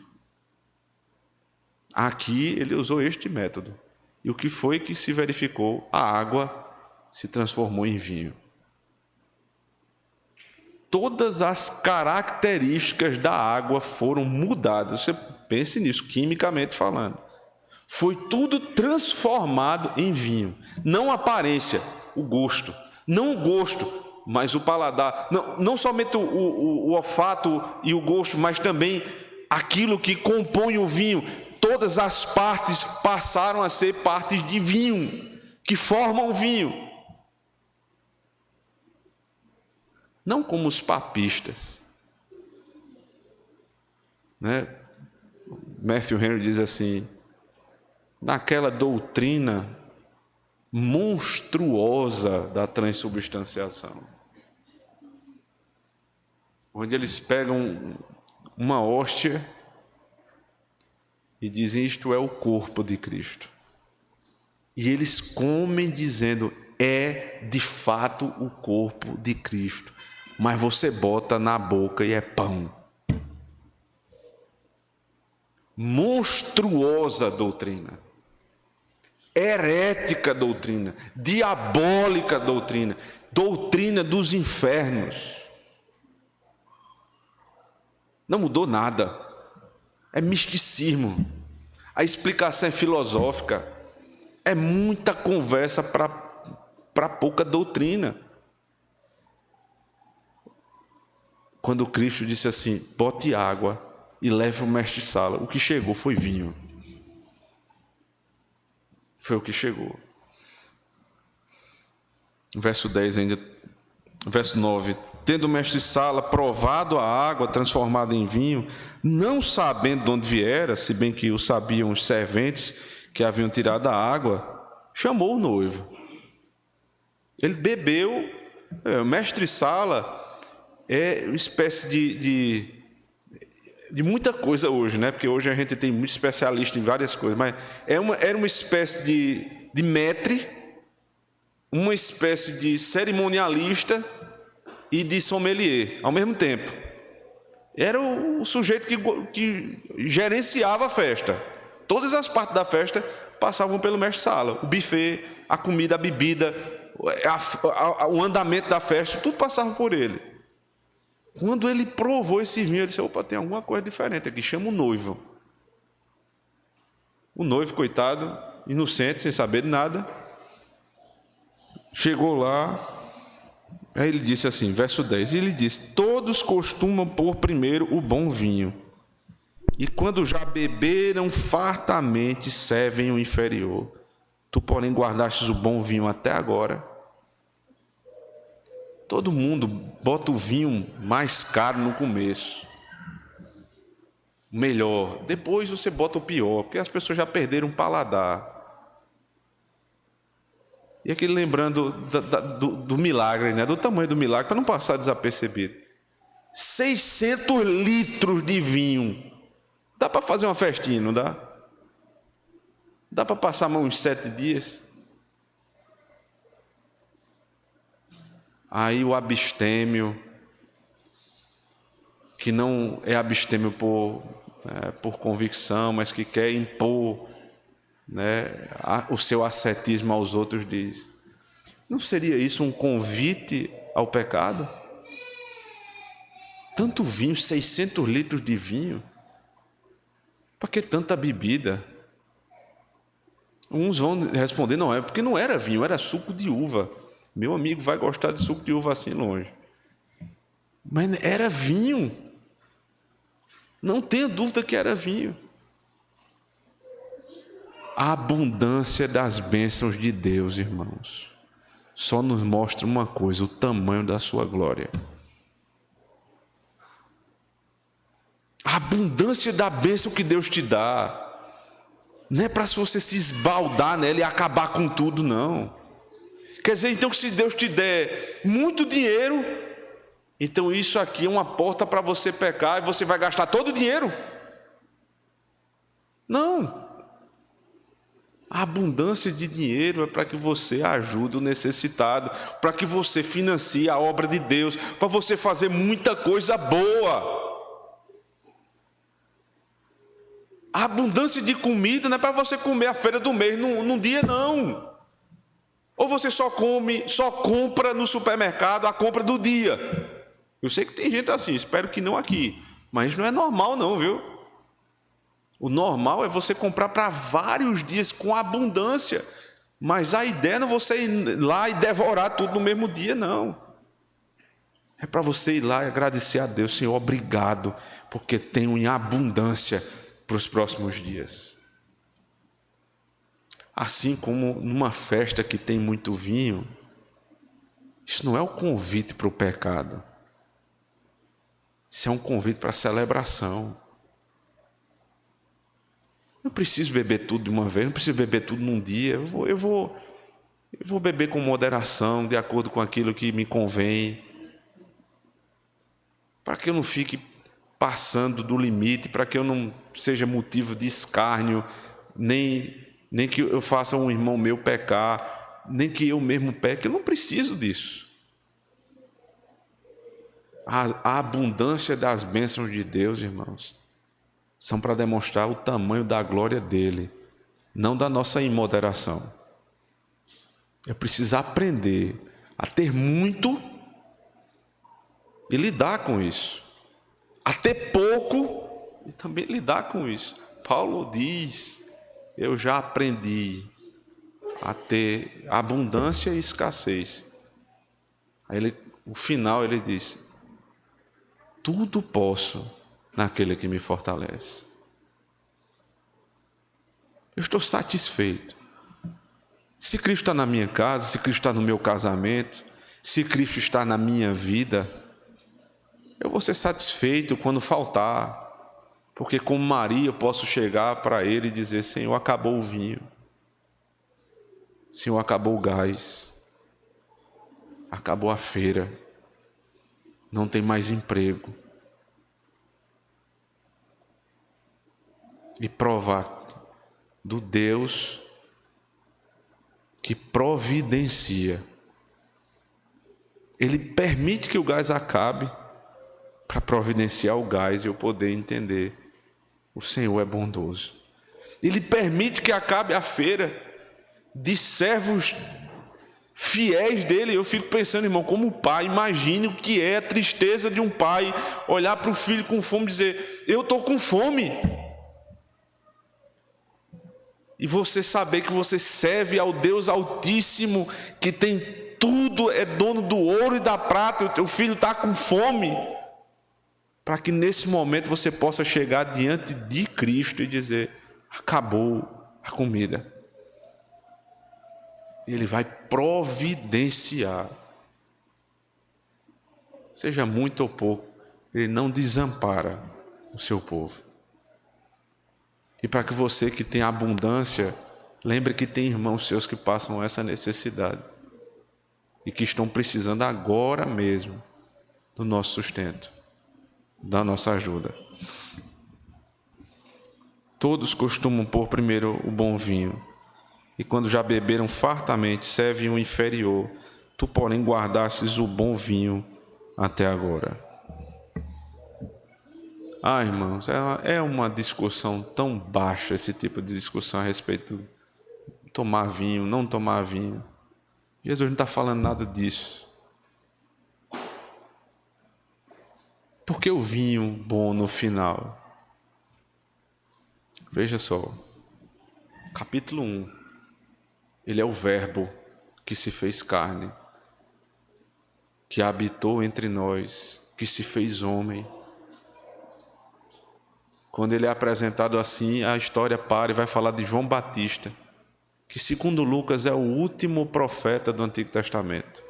Aqui ele usou este método, e o que foi que se verificou? A água se transformou em vinho. Todas as características da água foram mudadas. Você pense nisso, quimicamente falando. Foi tudo transformado em vinho. Não a aparência, o gosto. Não o gosto, mas o paladar. Não somente o olfato e o gosto, mas também aquilo que compõe o vinho. Todas as partes passaram a ser partes de vinho, que formam o vinho. Não como os papistas, né? Matthew Henry diz assim: naquela doutrina monstruosa da transubstanciação, onde eles pegam uma hóstia e dizem: isto é o corpo de Cristo, e eles comem dizendo: é de fato o corpo de Cristo, mas você bota na boca e é pão. Monstruosa doutrina, herética doutrina, diabólica doutrina, doutrina dos infernos. Não mudou nada, é misticismo, a explicação é filosófica, é muita conversa para pouca doutrina. Quando Cristo disse assim: bote água e leve o mestre-sala, o que chegou foi vinho. Foi o que chegou. Verso 10 ainda, verso 9: tendo o mestre-sala provado a água transformada em vinho, não sabendo de onde viera, se bem que o sabiam os serventes que haviam tirado a água, chamou o noivo. Ele bebeu. O mestre-sala é uma espécie de muita coisa hoje, né? Porque hoje a gente tem muito especialista em várias coisas, mas era uma espécie de maître, uma espécie de cerimonialista e de sommelier ao mesmo tempo. Era o sujeito que gerenciava a festa. Todas as partes da festa passavam pelo mestre-sala. O buffet, a comida, a bebida, o andamento da festa, tudo passava por ele. Quando ele provou esse vinho, ele disse: opa, tem alguma coisa diferente aqui, chama o noivo. O noivo, coitado, inocente, sem saber de nada, chegou lá, aí ele disse assim, verso 10, ele disse: todos costumam pôr primeiro o bom vinho, E quando já beberam fartamente, servem o inferior. Tu, porém, guardastes o bom vinho até agora. Todo mundo bota o vinho mais caro no começo, melhor. Depois você bota o pior, porque as pessoas já perderam o paladar. E aquele lembrando do milagre, né? Do tamanho do milagre, para não passar desapercebido. 600 litros de vinho. Dá para fazer uma festinha, não dá? Dá para passar uns 7 dias? Aí o abstêmio, que não é abstêmio por convicção, mas que quer impor, né, o seu ascetismo aos outros, diz: não seria isso um convite ao pecado? Tanto vinho, 600 litros de vinho, para que tanta bebida? Uns vão responder: não é, porque não era vinho, era suco de uva. Meu amigo vai gostar de suco de uva assim longe. Mas era vinho. Não tenha dúvida que era vinho. A abundância das bênçãos de Deus, irmãos, só nos mostra uma coisa: o tamanho da sua glória. A abundância da bênção que Deus te dá não é para você se esbaldar nela e acabar com tudo, não. Quer dizer, então, que se Deus te der muito dinheiro, então isso aqui é uma porta para você pecar e você vai gastar todo o dinheiro? Não. A abundância de dinheiro é para que você ajude o necessitado, para que você financie a obra de Deus, para você fazer muita coisa boa. A abundância de comida não é para você comer a feira do mês num dia, não. Ou você só compra no supermercado a compra do dia. Eu sei que tem gente assim, espero que não aqui, mas não é normal não, viu? O normal é você comprar para vários dias com abundância, mas a ideia não é você ir lá e devorar tudo no mesmo dia, não. É para você ir lá e agradecer a Deus: Senhor, obrigado, porque tenho em abundância para os próximos dias. Assim como numa festa que tem muito vinho, isso não é um convite para o pecado. Isso é um convite para a celebração. Não preciso beber tudo de uma vez, não preciso beber tudo num dia. Eu vou beber com moderação, de acordo com aquilo que me convém, para que eu não fique passando do limite, para que eu não seja motivo de escárnio, nem que eu faça um irmão meu pecar, nem que eu mesmo peque. Eu não preciso disso. A abundância das bênçãos de Deus, irmãos, são para demonstrar o tamanho da glória dele, não da nossa imoderação. Eu preciso aprender a ter muito e lidar com isso, a ter pouco e também lidar com isso. Paulo diz: eu já aprendi a ter abundância e escassez. Aí no final ele diz: tudo posso naquele que me fortalece. Eu estou satisfeito. Se Cristo está na minha casa, se Cristo está no meu casamento, se Cristo está na minha vida, eu vou ser satisfeito quando faltar. Porque como Maria eu posso chegar para ele e dizer: Senhor, acabou o vinho. Senhor, acabou o gás. Acabou a feira. Não tem mais emprego. E provar do Deus que providencia. Ele permite que o gás acabe para providenciar o gás e eu poder entender: o Senhor é bondoso. Ele permite que acabe a feira de servos fiéis dele. Eu fico pensando, irmão, como pai, imagine o que é a tristeza de um pai olhar para o filho com fome e dizer: eu estou com fome. E você saber que você serve ao Deus Altíssimo, que tem tudo, é dono do ouro e da prata, e o teu filho está com fome. para que nesse momento você possa chegar diante de Cristo e dizer: acabou a comida. Ele vai providenciar. Seja muito ou pouco, Ele não desampara o seu povo. E para que você que tem abundância, lembre que tem irmãos seus que passam essa necessidade e que estão precisando agora mesmo do nosso sustento, da nossa ajuda. Todos costumam pôr primeiro o bom vinho, e quando já beberam fartamente, servem o inferior. Tu, porém, guardastes o bom vinho até agora. Irmãos, é uma discussão tão baixa, esse tipo de discussão a respeito de tomar vinho, não tomar vinho. Jesus não está falando nada disso. Por que o vinho bom no final? Veja só, capítulo 1, ele é o verbo que se fez carne, que habitou entre nós, que se fez homem. Quando ele é apresentado assim, a história para e vai falar de João Batista, que segundo Lucas é o último profeta do Antigo Testamento.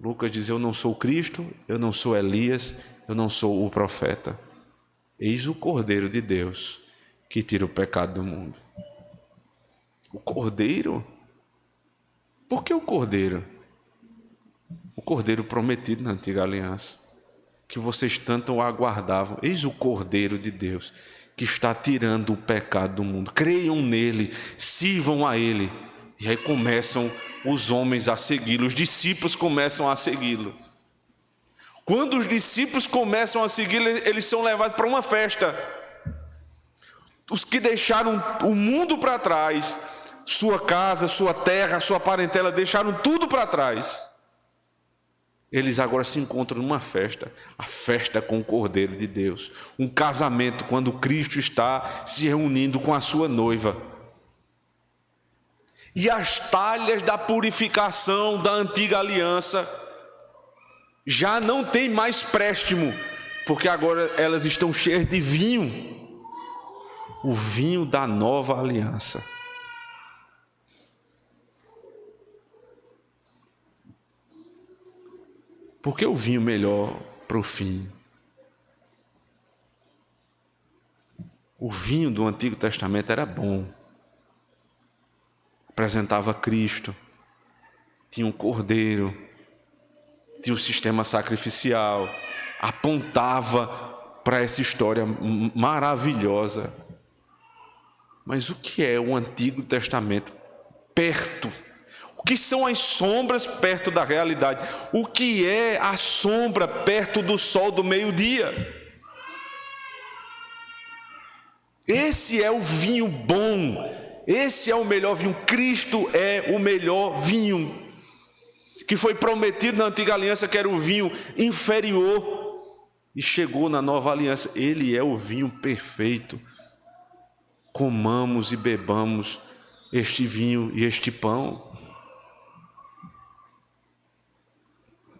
Lucas diz: eu não sou o Cristo, eu não sou Elias, eu não sou o profeta. Eis o Cordeiro de Deus que tira o pecado do mundo. O Cordeiro? Por que o Cordeiro? O Cordeiro prometido na Antiga Aliança, que vocês tanto aguardavam. Eis o Cordeiro de Deus que está tirando o pecado do mundo. Creiam nele, sirvam a ele. E aí começam os homens a segui-lo, os discípulos começam a segui-lo. Quando os discípulos começam a segui-lo, eles são levados para uma festa. Os que deixaram o mundo para trás, sua casa, sua terra, sua parentela, deixaram tudo para trás. Eles agora se encontram numa festa, a festa com o Cordeiro de Deus. Um casamento quando Cristo está se reunindo com a sua noiva. E as talhas da purificação da antiga aliança já não tem mais préstimo, porque agora elas estão cheias de vinho, o vinho da nova aliança. Por que o vinho melhor para o fim? O vinho do Antigo Testamento era bom, apresentava Cristo, tinha um cordeiro, tinha um sistema sacrificial, apontava para essa história maravilhosa. Mas o que é o Antigo Testamento perto? O que são as sombras perto da realidade? O que é a sombra perto do sol do meio-dia? Esse é o vinho bom, esse é o melhor vinho. Cristo é o melhor vinho, que foi prometido na antiga aliança, que era o vinho inferior, e chegou na nova aliança. Ele é o vinho perfeito. Comamos e bebamos este vinho e este pão.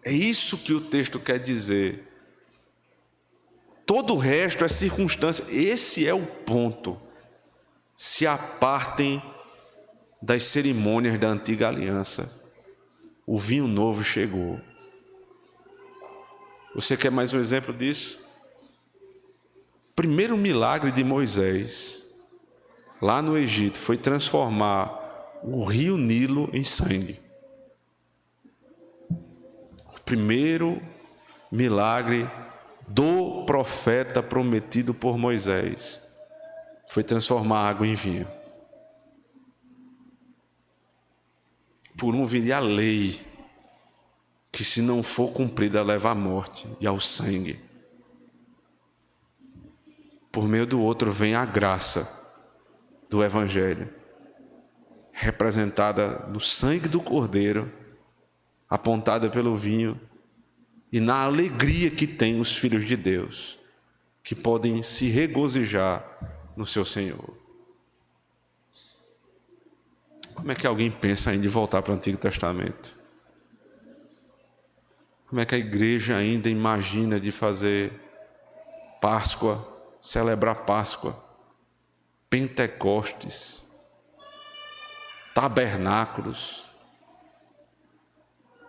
É isso que o texto quer dizer. Todo o resto é circunstância. Esse é o ponto. Se apartem das cerimônias da antiga aliança. O vinho novo chegou. Você quer mais um exemplo disso? O primeiro milagre de Moisés, lá no Egito, foi transformar o rio Nilo em sangue. O primeiro milagre do profeta prometido por Moisés foi transformar água em vinho. Por um viria a lei, que se não for cumprida leva à morte e ao sangue. Por meio do outro vem a graça do Evangelho, representada no sangue do Cordeiro, apontada pelo vinho, e na alegria que tem os filhos de Deus, que podem se regozijar no seu Senhor. Como é que alguém pensa ainda em voltar para o Antigo Testamento? como é que a igreja ainda imagina de fazer Páscoa, celebrar Páscoa, Pentecostes, tabernáculos.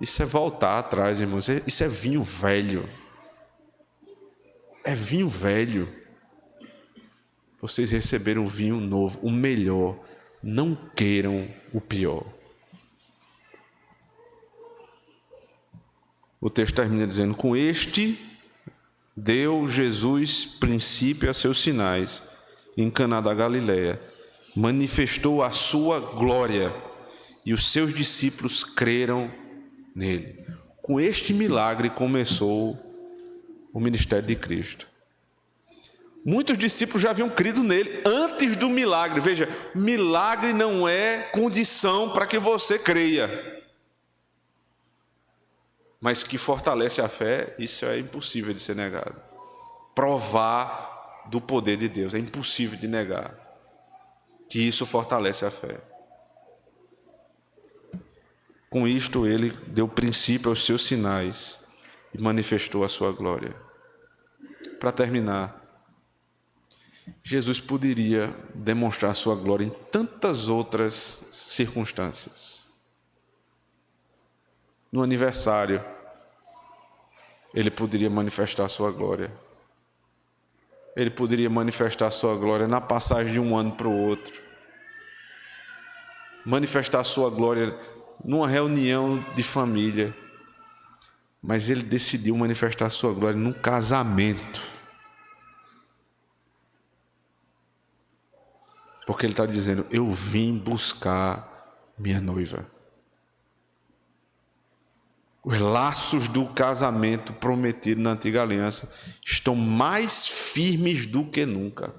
Isso é voltar atrás, irmãos. Isso é vinho velho. É vinho velho. Vocês receberam vinho novo, o melhor. Não queiram o pior. O texto termina dizendo: com este deu Jesus princípio a seus sinais em Caná da Galileia, manifestou a sua glória e os seus discípulos creram nele. Com este milagre começou o ministério de Cristo. Muitos discípulos já haviam crido nele antes do milagre. Veja, milagre não é condição para que você creia. Mas que fortalece a fé, isso é impossível de ser negado. Provar do poder de Deus, é impossível de negar. Que isso fortalece a fé. Com isto ele deu princípio aos seus sinais e manifestou a sua glória. Para terminar, Jesus poderia demonstrar a sua glória em tantas outras circunstâncias. No aniversário, ele poderia manifestar a sua glória. Ele poderia manifestar a sua glória na passagem de um ano para o outro. Manifestar a sua glória numa reunião de família. Mas ele decidiu manifestar a sua glória num casamento. Porque ele está dizendo: eu vim buscar minha noiva. Os laços do casamento prometido na antiga aliança estão mais firmes do que nunca.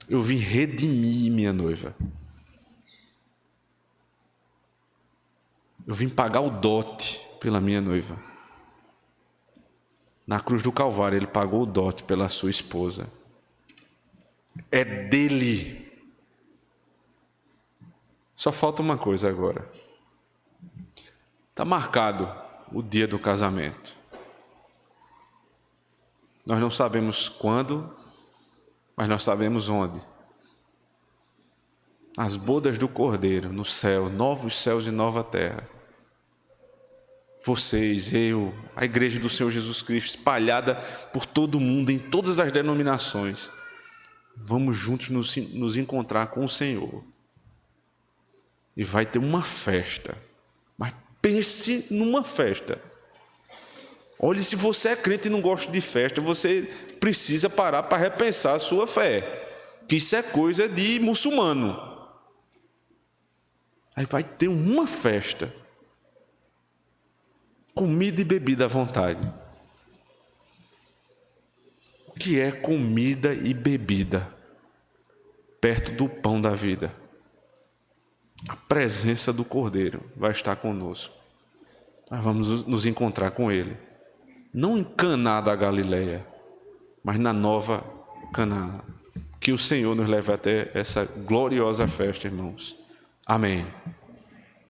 Eu vim redimir minha noiva. Eu vim pagar o dote pela minha noiva. Na cruz do Calvário ele pagou o dote pela sua esposa. É dele. Só falta uma coisa agora. Está marcado o dia do casamento. Nós não sabemos quando, mas nós sabemos onde. As bodas do Cordeiro no céu, novos céus e nova terra. Vocês, eu, a igreja do Senhor Jesus Cristo, espalhada por todo o mundo, em todas as denominações, vamos juntos nos encontrar com o Senhor. E vai ter uma festa. Mas pense numa festa. Olhe, se você é crente e não gosta de festa, você precisa parar para repensar a sua fé. Que isso é coisa de muçulmano. Aí vai ter uma festa. Comida e bebida à vontade. O que é comida e bebida? Perto do pão da vida. A presença do Cordeiro vai estar conosco. Nós vamos nos encontrar com Ele. Não em Caná da Galileia, mas na nova Canaã. Que o Senhor nos leve até essa gloriosa festa, irmãos. Amém.